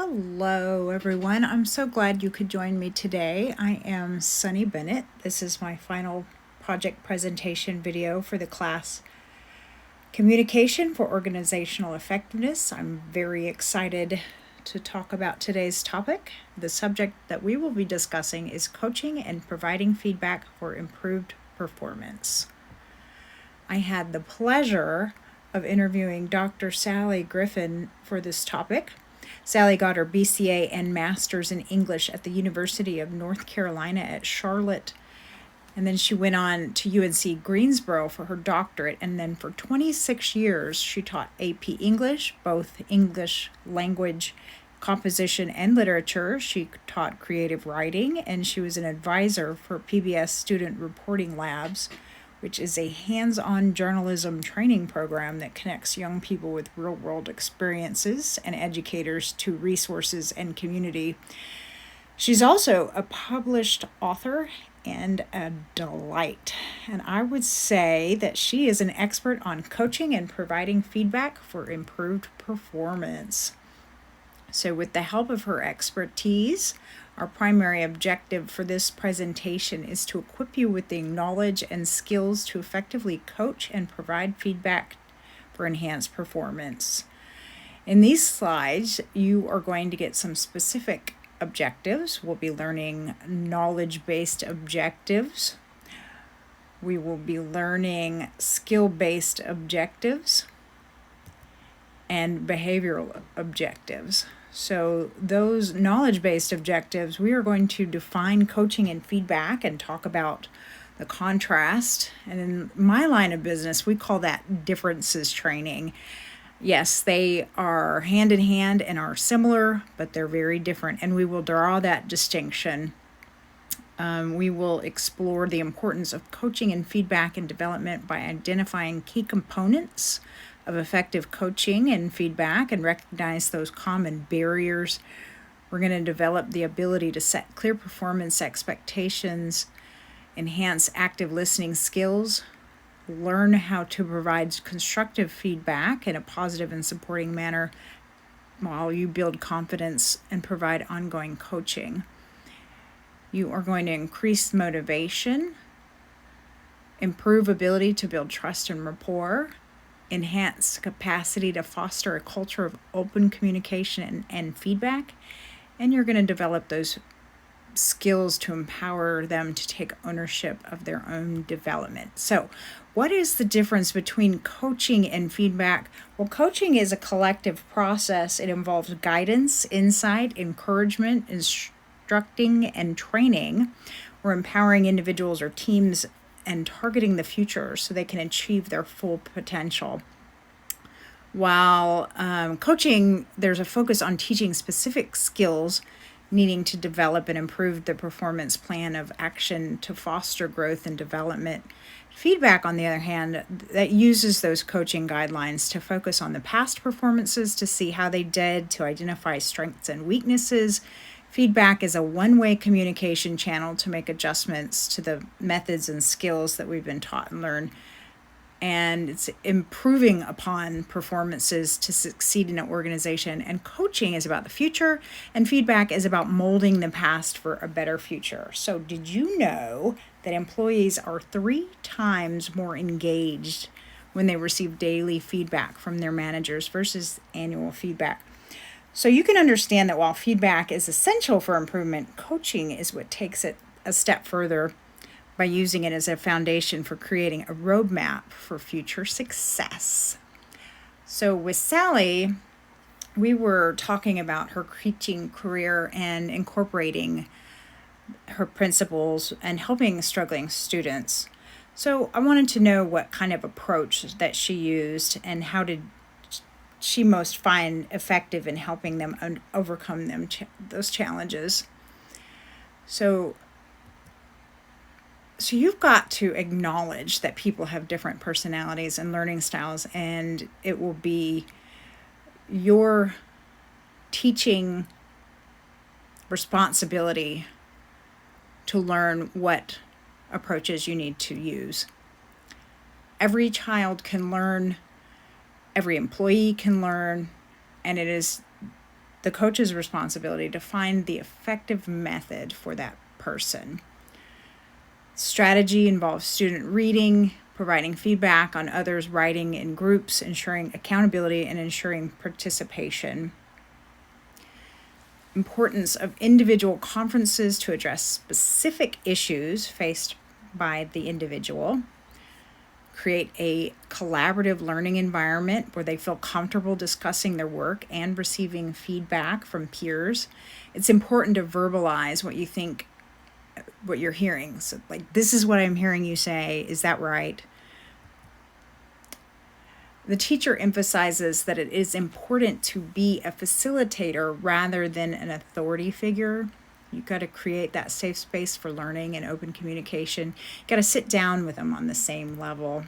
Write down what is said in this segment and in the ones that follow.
Hello, everyone. I'm so glad you could join me today. I am Sunny Bennett. This is my final project presentation video for the class Communication for Organizational Effectiveness. I'm very excited to talk about today's topic. The subject that we will be discussing is coaching and providing feedback for improved performance. I had the pleasure of interviewing Dr. Sally Griffin for this topic. Sally got her BCA and Master's in English at the University of North Carolina at Charlotte. And then she went on to UNC Greensboro for her doctorate. And then for 26 years, she taught AP English, both English language, composition, and literature. She taught creative writing, and she was an advisor for PBS Student Reporting Labs, which is a hands-on journalism training program that connects young people with real-world experiences and educators to resources and community. She's also a published author and a delight. And I would say that she is an expert on coaching and providing feedback for improved performance. So with the help of her expertise, our primary objective for this presentation is to equip you with the knowledge and skills to effectively coach and provide feedback for enhanced performance. In these slides, you are going to get some specific objectives. We'll be learning knowledge-based objectives. We will be learning skill-based objectives and behavioral objectives. So those knowledge-based objectives, we are going to define coaching and feedback and talk about the contrast. And in my line of business, we call that differences training. Yes, they are hand in hand and are similar, but they're very different. And we will draw that distinction. We will explore the importance of coaching and feedback and development by identifying key components of effective coaching and feedback and recognize those common barriers. We're going to develop the ability to set clear performance expectations, enhance active listening skills, learn how to provide constructive feedback in a positive and supporting manner while you build confidence and provide ongoing coaching. You are going to increase motivation, improve ability to build trust and rapport, enhance capacity to foster a culture of open communication and feedback, and you're going to develop those skills to empower them to take ownership of their own development. So, what is the difference between coaching and feedback? Well, coaching is a collective process. It involves guidance, insight, encouragement, instructing, and training. We're empowering individuals or teams and targeting the future so they can achieve their full potential. While coaching, there's a focus on teaching specific skills needing to develop and improve the performance plan of action to foster growth and development. Feedback, on the other hand, that uses those coaching guidelines to focus on the past performances to see how they did, to identify strengths and weaknesses. Feedback is a one-way communication channel to make adjustments to the methods and skills that we've been taught and learned. And it's improving upon performances to succeed in an organization. And coaching is about the future, and feedback is about molding the past for a better future. So did you know that employees are 3 times more engaged when they receive daily feedback from their managers versus annual feedback? So you can understand that while feedback is essential for improvement, coaching is what takes it a step further by using it as a foundation for creating a roadmap for future success. So with Sally, we were talking about her teaching career and incorporating her principles and helping struggling students. So I wanted to know what kind of approach that she used and how did she most find effective in helping them overcome those challenges. So you've got to acknowledge that people have different personalities and learning styles, and it will be your teaching responsibility to learn what approaches you need to use. Every child can learn, every employee can learn, and it is the coach's responsibility to find the effective method for that person. Strategy involves student reading, providing feedback on others, writing in groups, ensuring accountability, and ensuring participation. Importance of individual conferences to address specific issues faced by the individual. Create a collaborative learning environment where they feel comfortable discussing their work and receiving feedback from peers. It's important to verbalize what you think, what you're hearing. So, like, this is what I'm hearing you say. Is that right? The teacher emphasizes that it is important to be a facilitator rather than an authority figure. You've got to create that safe space for learning and open communication. You've got to sit down with them on the same level.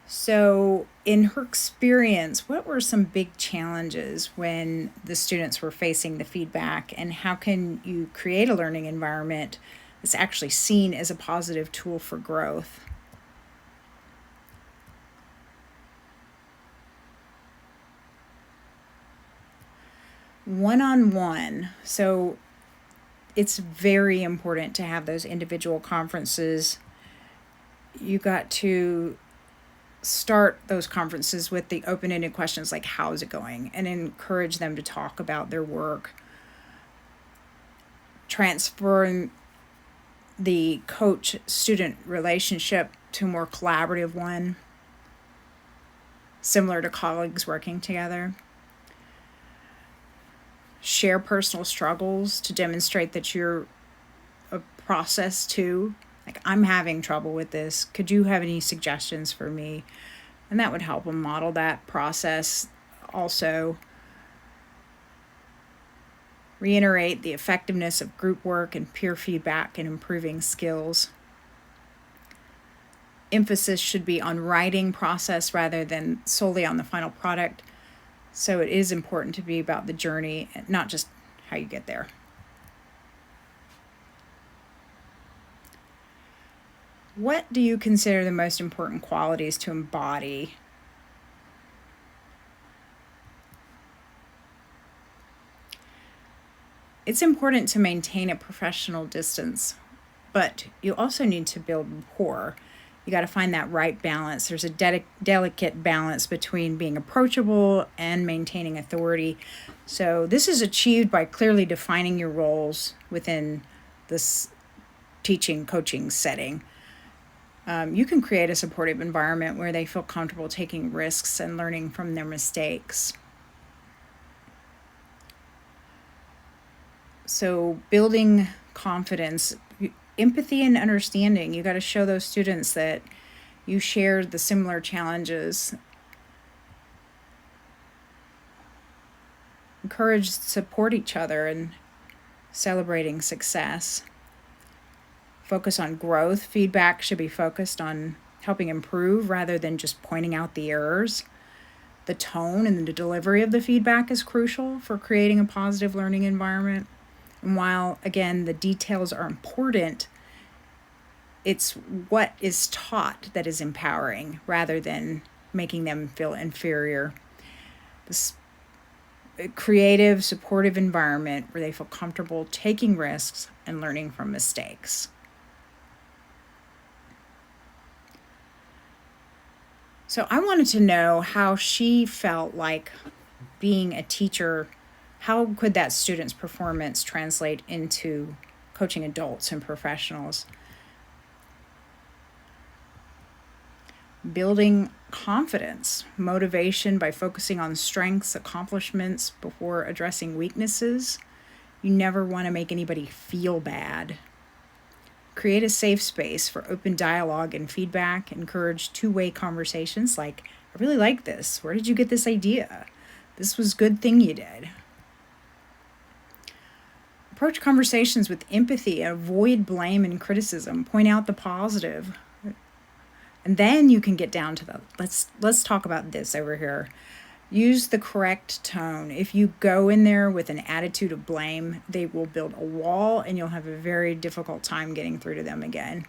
So, in her experience, what were some big challenges when the students were facing the feedback, and how can you create a learning environment that's actually seen as a positive tool for growth? One-on-one. So it's very important to have those individual conferences. You got to start those conferences with the open-ended questions like, how's it going? And encourage them to talk about their work. Transferring the coach-student relationship to a more collaborative one, similar to colleagues working together. Share personal struggles to demonstrate that you're a process too. Like, I'm having trouble with this. Could you have any suggestions for me? And that would help them model that process. Also, reiterate the effectiveness of group work and peer feedback in improving skills. Emphasis should be on writing process rather than solely on the final product. So it is important to be about the journey, not just how you get there. What do you consider the most important qualities to embody? It's important to maintain a professional distance, but you also need to build rapport. You got to find that right balance. There's a delicate balance between being approachable and maintaining authority. So this is achieved by clearly defining your roles within this teaching, coaching setting. You can create a supportive environment where they feel comfortable taking risks and learning from their mistakes. So building confidence, empathy and understanding. You got to show those students that you share the similar challenges. Encourage, support each other and celebrating success. Focus on growth. Feedback should be focused on helping improve rather than just pointing out the errors. The tone and the delivery of the feedback is crucial for creating a positive learning environment. And while, again, the details are important, it's what is taught that is empowering rather than making them feel inferior. This creative, supportive environment where they feel comfortable taking risks and learning from mistakes. So I wanted to know how she felt like being a teacher. How could that student's performance translate into coaching adults and professionals? Building confidence, motivation by focusing on strengths, accomplishments before addressing weaknesses. You never want to make anybody feel bad. Create a safe space for open dialogue and feedback. Encourage two-way conversations like, I really like this. Where did you get this idea? This was a good thing you did. Approach conversations with empathy. Avoid blame and criticism. Point out the positive. And then you can get down to the, let's talk about this over here. Use the correct tone. If you go in there with an attitude of blame, they will build a wall and you'll have a very difficult time getting through to them again.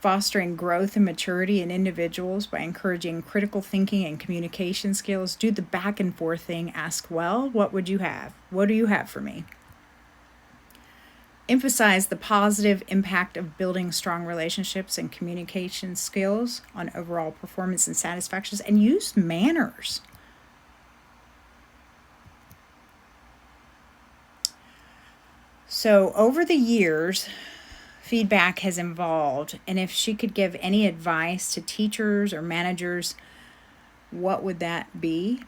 fostering growth and maturity in individuals by encouraging critical thinking and communication skills. Do the back and forth thing. Ask, well, what would you have? What do you have for me? Emphasize the positive impact of building strong relationships and communication skills on overall performance and satisfactions, and use manners. So over the years, feedback has evolved, and if she could give any advice to teachers or managers, what would that be?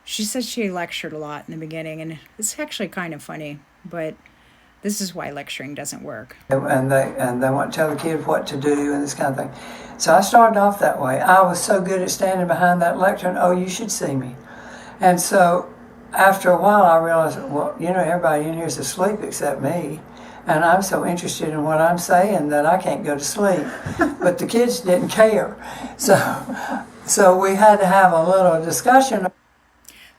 She said she lectured a lot in the beginning, and it's actually kind of funny, but this is why lecturing doesn't work. And they want to tell the kids what to do and this kind of thing. So I started off that way. I was so good at standing behind that lectern, oh, you should see me. And so after a while I realized, well, everybody in here is asleep except me. And I'm so interested in what I'm saying that I can't go to sleep. But the kids didn't care. So we had to have a little discussion.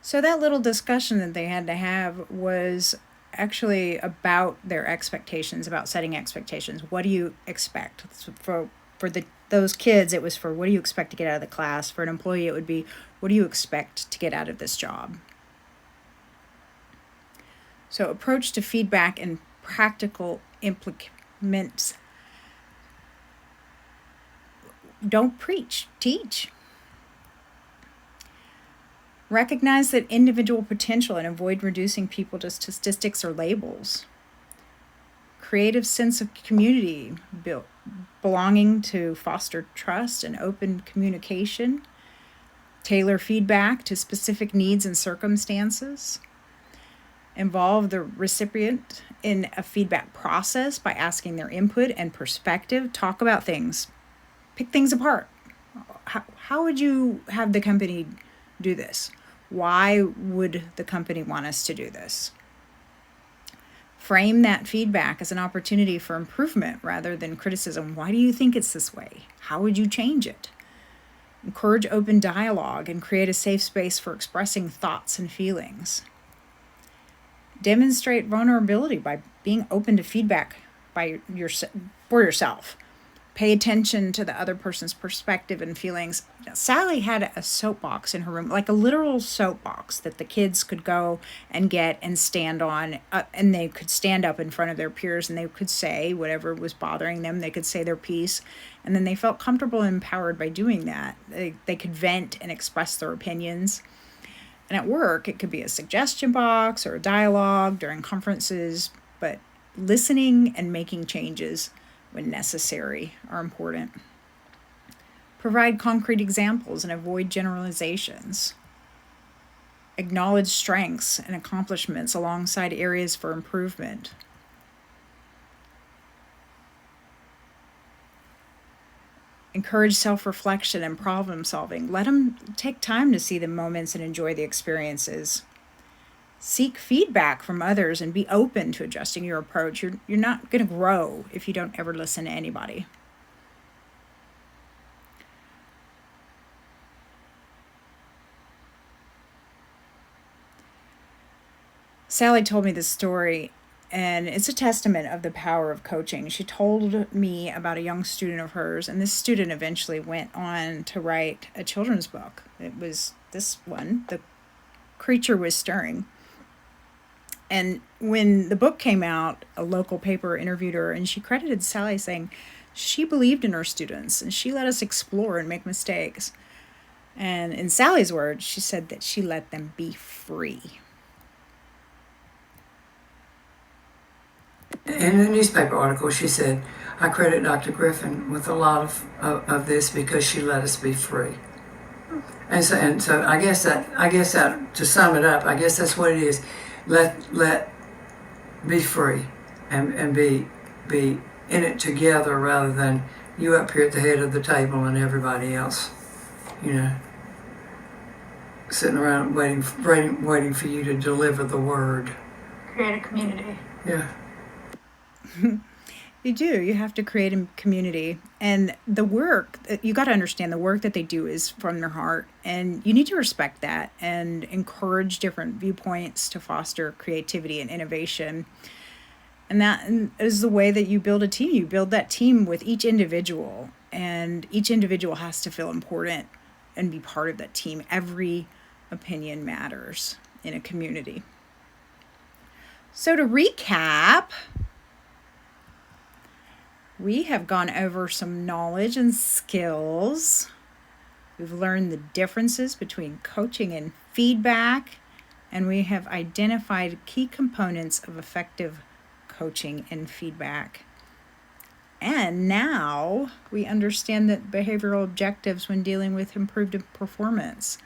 So that little discussion that they had to have was actually about their expectations, about setting expectations. What do you expect? For those kids, it was for what do you expect to get out of the class? For an employee, it would be what do you expect to get out of this job? So approach to feedback and practical implements. Don't preach, teach. Recognize that individual potential and avoid reducing people to statistics or labels. Creative sense of community, belonging to foster trust and open communication. Tailor feedback to specific needs and circumstances. Involve the recipient in a feedback process by asking their input and perspective. Talk about things. Pick things apart. How would you have the company do this? Why would the company want us to do this? Frame that feedback as an opportunity for improvement rather than criticism. Why do you think it's this way? How would you change it? Encourage open dialogue and create a safe space for expressing thoughts and feelings. Demonstrate vulnerability by being open to feedback for yourself. Pay attention to the other person's perspective and feelings. Sally had a soapbox in her room, like a literal soapbox that the kids could go and get and stand on, and they could stand up in front of their peers and they could say whatever was bothering them. They could say their piece, and then they felt comfortable and empowered by doing that. They could vent and express their opinions. And at work, it could be a suggestion box or a dialogue during conferences, but listening and making changes when necessary are important. Provide concrete examples and avoid generalizations. Acknowledge strengths and accomplishments alongside areas for improvement. Encourage self-reflection and problem solving. Let them take time to see the moments and enjoy the experiences. Seek feedback from others and be open to adjusting your approach. You're not going to grow if you don't ever listen to anybody. Sally told me this story, and it's a testament of the power of coaching. She told me about a young student of hers, and this student eventually went on to write a children's book. It was this one, The Creature Was Stirring. And when the book came out, a local paper interviewed her, and she credited Sally saying she believed in her students, and she let us explore and make mistakes. And in Sally's words, she said that she let them be free. In the newspaper article, she said, I credit Dr. Griffin with a lot of this because she let us be free. And so I guess that to sum it up, I guess that's what it is. Let be free and be in it together rather than you up here at the head of the table and everybody else, sitting around waiting for you to deliver the word. Create a community. Yeah. You do. You have to create a community. And the work, you got to understand the work that they do is from their heart. And you need to respect that and encourage different viewpoints to foster creativity and innovation. And that is the way that you build a team. You build that team with each individual, and each individual has to feel important and be part of that team. Every opinion matters in a community. So to recap, we have gone over some knowledge and skills. We've learned the differences between coaching and feedback, and we have identified key components of effective coaching and feedback. And now we understand the behavioral objectives when dealing with improved performance.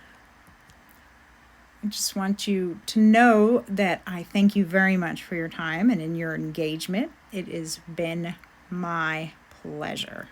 I just want you to know that I thank you very much for your time and in your engagement. It has been my pleasure.